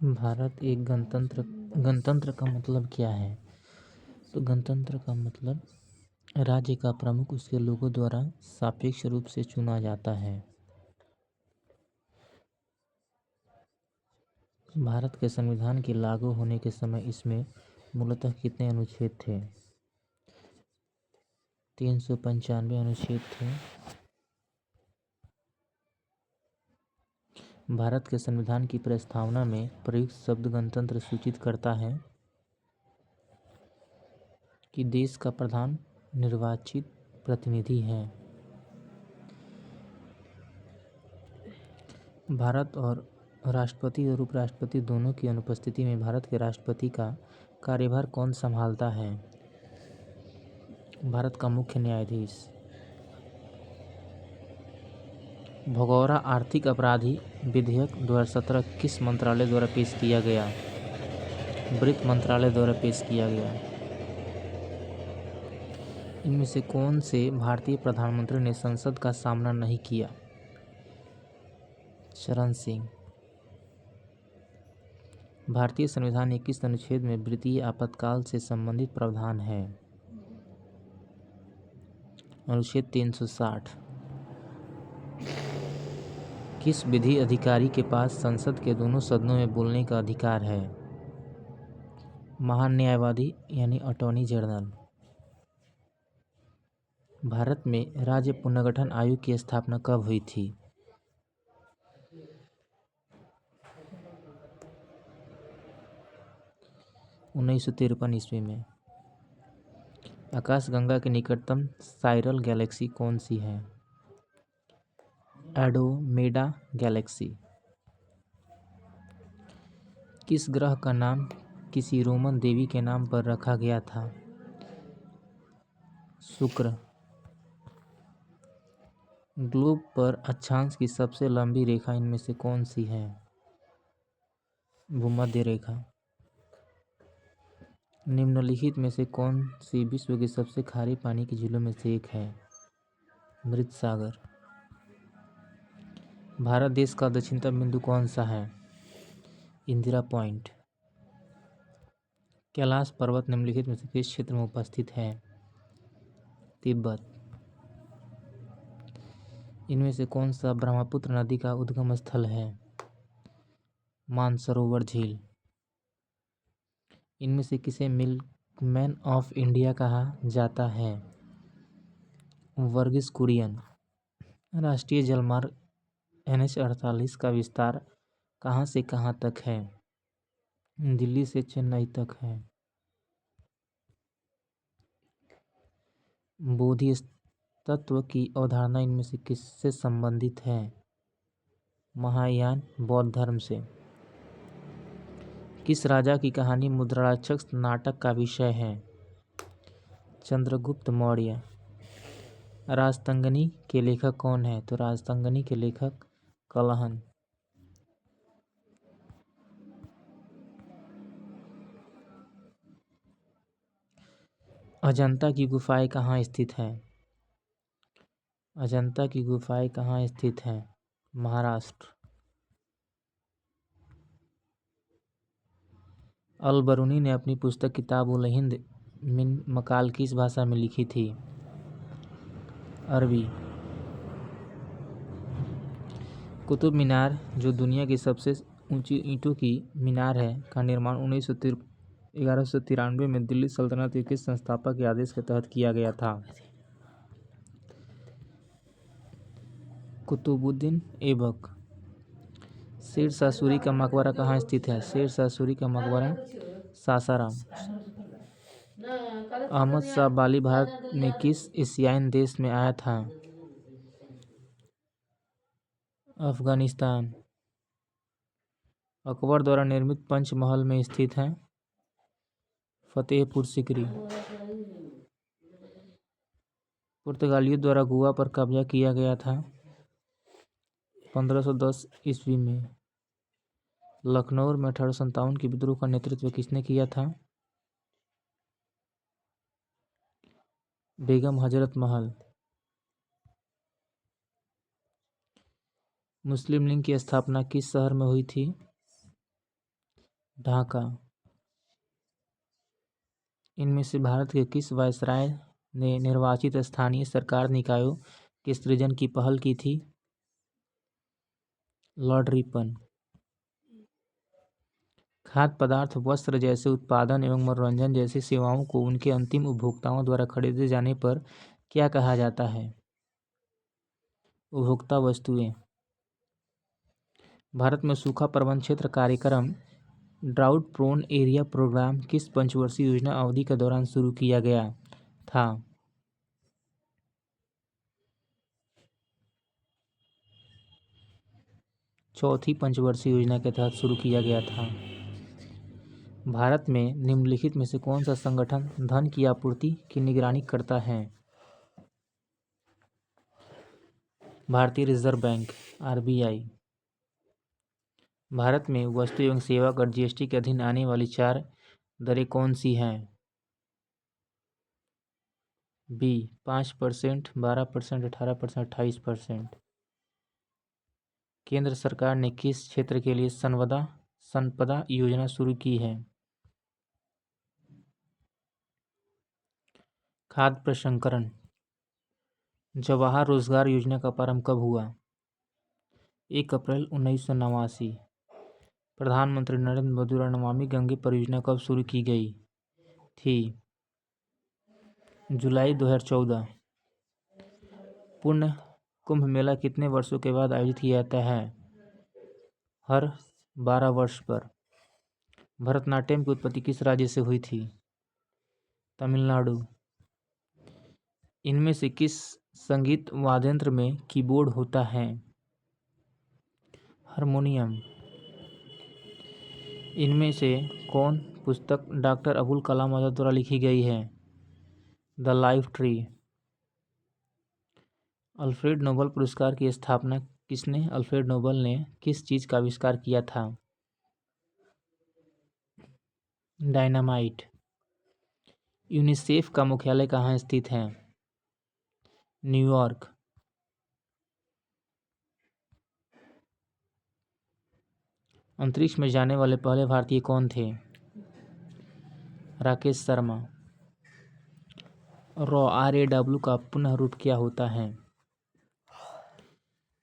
भारत एक गणतंत्र का मतलब क्या है? तो गणतंत्र का मतलब राज्य का प्रमुख उसके लोगों द्वारा सापेक्ष रूप से चुना जाता है। भारत के संविधान के लागू होने के समय इसमें मूलतः कितने अनुच्छेद थे? 395 अनुच्छेद थे। भारत के संविधान की प्रस्तावना में प्रयुक्त शब्द गणतंत्र सूचित करता है कि देश का प्रधान निर्वाचित प्रतिनिधि है। भारत और राष्ट्रपति और उपराष्ट्रपति दोनों की अनुपस्थिति में भारत के राष्ट्रपति का कार्यभार कौन संभालता है? भारत का मुख्य न्यायाधीश। भगोड़ा आर्थिक अपराधी विधेयक 2017 किस मंत्रालय द्वारा पेश किया गया? वित्त मंत्रालय द्वारा पेश किया गया। इनमें से कौन से भारतीय प्रधानमंत्री ने संसद का सामना नहीं किया? चरण सिंह। भारतीय संविधान 21 अनुच्छेद में वित्तीय आपातकाल से संबंधित प्रावधान है। अनुच्छेद 360। किस विधि अधिकारी के पास संसद के दोनों सदनों में बोलने का अधिकार है? महान न्यायवादी यानी अटॉर्नी जनरल। भारत में राज्य पुनर्गठन आयोग की स्थापना कब हुई थी? 1953 ईस्वी में। आकाशगंगा के निकटतम साइरल गैलेक्सी कौन सी है? Andromeda Galaxy. किस ग्रह का नाम किसी रोमन देवी के नाम पर रखा गया था? शुक्र। ग्लोब पर अक्षांश की सबसे लंबी रेखा इनमें से कौन सी है? भूमध्य रेखा। निम्नलिखित में से कौन सी विश्व की सबसे खारे पानी की झीलों में से एक है? मृत सागर। भारत देश का दक्षिणतम बिंदु कौन सा है? इंदिरा पॉइंट। कैलाश पर्वत निम्नलिखित में से किस क्षेत्र में उपस्थित है? तिब्बत। इनमें से कौन सा ब्रह्मपुत्र नदी का उद्गम स्थल है? मानसरोवर झील। इनमें से किसे मिल्कमैन ऑफ इंडिया कहा जाता है? वर्गीस कुरियन। राष्ट्रीय जलमार्ग NH-48 का विस्तार कहाँ से कहाँ तक है? दिल्ली से चेन्नई तक है। बोधिसत्व की अवधारणा इनमें से किससे संबंधित है? महायान बौद्ध धर्म से। किस राजा की कहानी मुद्राराक्षस नाटक का विषय है? चंद्रगुप्त मौर्य। राजतंगनी के लेखक कौन है? तो राजतंगनी के लेखक कलहन। अजंता की गुफाएं कहाँ स्थित है? अजंता की गुफाएं कहाँ स्थित है? महाराष्ट्र। अल बरूनी ने अपनी पुस्तक किताबुल हिंद मिन मकाल किस भाषा में लिखी थी? अरबी। कुतुब मीनार जो दुनिया की सबसे ऊंची ईंटों की मीनार है का निर्माण 1193 में दिल्ली सल्तनत के किस संस्थापक के आदेश के तहत किया गया था? कुतुबुद्दीन ऐबक। शेर शाह सूरी का मकबरा कहाँ स्थित है? शेर शाह सूरी का मकबरा सासाराम। अहमद शाह बाली भारत में किस एशियाई देश में आया था? अफगानिस्तान। अकबर द्वारा निर्मित पंचमहल में स्थित है? फतेहपुर सीकरी। पुर्तगालियों द्वारा गोवा पर कब्जा किया गया था 1510 ईस्वी में। लखनऊ में 1857 के विद्रोह का नेतृत्व किसने किया था? बेगम हजरत महल। मुस्लिम लीग की स्थापना किस शहर में हुई थी? ढाका। इनमें से भारत के किस वायसराय ने निर्वाचित स्थानीय सरकार निकायों के सृजन की पहल की थी? Lord Ripon. खाद्य पदार्थ, वस्त्र जैसे उत्पादन एवं मनोरंजन जैसी सेवाओं को उनके अंतिम उपभोक्ताओं द्वारा खरीदे जाने पर क्या कहा जाता है? उपभोक्ता वस्तुएं। भारत में सूखा प्रबंधन क्षेत्र कार्यक्रम ड्राउट प्रोन एरिया प्रोग्राम किस पंचवर्षीय योजना अवधि के दौरान शुरू किया गया था? चौथी पंचवर्षीय योजना के तहत शुरू किया गया था। भारत में निम्नलिखित में से कौन सा संगठन धन की आपूर्ति की निगरानी करता है? भारतीय रिजर्व बैंक (आरबीआई). भारत में वस्तु एवं सेवा कर जीएसटी के अधीन आने वाली 4 दरें कौन सी हैं? बी 5%, 12%, 18%, 28%। केंद्र सरकार ने किस क्षेत्र के लिए संपदा योजना शुरू की है? खाद्य प्रसंस्करण। जवाहर रोजगार योजना का प्रारंभ कब हुआ? 1 अप्रैल 1989। प्रधानमंत्री नरेंद्र मोदी द्वारा नमामि गंगे परियोजना कब शुरू की गई थी? जुलाई 2014। पुण्य कुंभ मेला कितने वर्षों के बाद आयोजित किया जाता है? हर 12 वर्ष पर। भरतनाट्यम की उत्पत्ति किस राज्य से हुई थी? तमिलनाडु। इनमें से किस संगीत वाद्ययंत्र में कीबोर्ड होता है? हारमोनियम। इनमें से कौन पुस्तक डॉक्टर अबुल कलाम आजाद द्वारा लिखी गई है? The life tree. Alfred Nobel पुरस्कार की स्थापना किसने? अल्फ्रेड नोबेल ने किस चीज का आविष्कार किया था? डायनामाइट। यूनिसेफ का मुख्यालय कहाँ स्थित है? न्यूयॉर्क। अंतरिक्ष में जाने वाले पहले भारतीय कौन थे? राकेश शर्मा। RAW का पुनः रूप क्या होता है?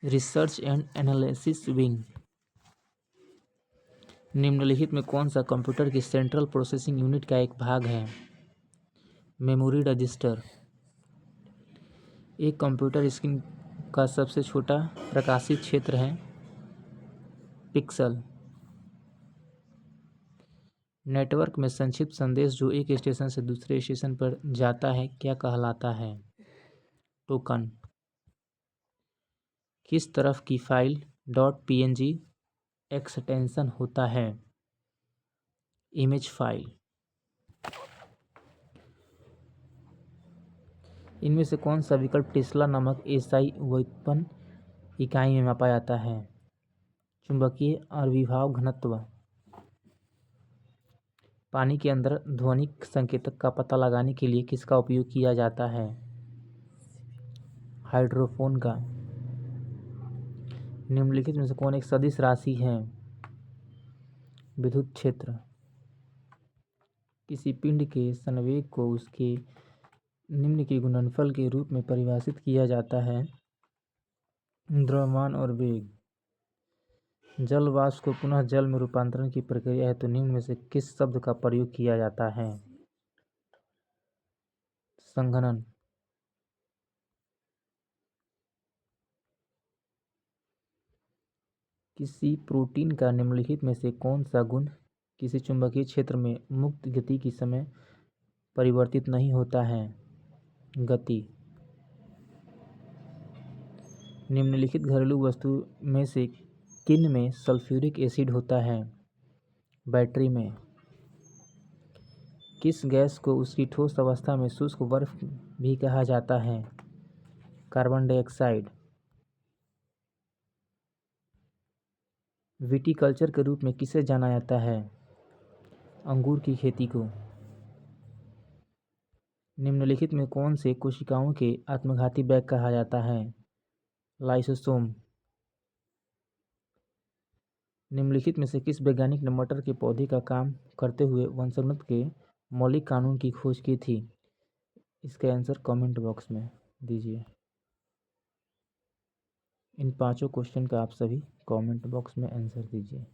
Research and analysis wing. निम्नलिखित में कौन सा कंप्यूटर की सेंट्रल प्रोसेसिंग यूनिट का एक भाग है? Memory register. एक कंप्यूटर स्क्रीन का सबसे छोटा प्रकाशित क्षेत्र है पिक्सल। नेटवर्क में संक्षिप्त संदेश जो एक स्टेशन से दूसरे स्टेशन पर जाता है क्या कहलाता है? टोकन। किस तरह की फाइल .png एक्सटेंशन होता है? Image file. इनमें से कौन सा विकल्प टेस्ला नामक एसआई व्युत्पन्न इकाई में मापा जाता है? चुंबकीय आविर्भाव घनत्व। पानी के अंदर ध्वनिक संकेतक का पता लगाने के लिए किसका उपयोग किया जाता है? हाइड्रोफोन का। निम्नलिखित में से कौन एक सदिश राशि है? विद्युत क्षेत्र। किसी पिंड के संवेग को उसके निम्न के गुणनफल के रूप में परिभाषित किया जाता है? द्रव्यमान और वेग। जल वाष्प को पुनः जल में रूपांतरण की प्रक्रिया है तो निम्न में से किस शब्द का प्रयोग किया जाता है? संघनन। किसी प्रोटीन का निम्नलिखित में से कौन सा गुण किसी चुंबकीय क्षेत्र में मुक्त गति के समय परिवर्तित नहीं होता है? गति। निम्नलिखित घरेलू वस्तु में से किन में सल्फ्यूरिक एसिड होता है? बैटरी में। किस गैस को उसकी ठोस अवस्था में शुष्क बर्फ भी कहा जाता है? Carbon dioxide. विटीकल्चर के रूप में किसे जाना जाता है? अंगूर की खेती को। निम्नलिखित में कौन से कोशिकाओं के आत्मघाती बैग कहा जाता है? लाइसोसोम। निम्नलिखित में से किस वैज्ञानिक ने मटर के पौधे का काम करते हुए वंशाणु के मौलिक कानून की खोज की थी? इसका आंसर कमेंट बॉक्स में दीजिए। इन पांचों क्वेश्चन का आप सभी कमेंट बॉक्स में आंसर दीजिए।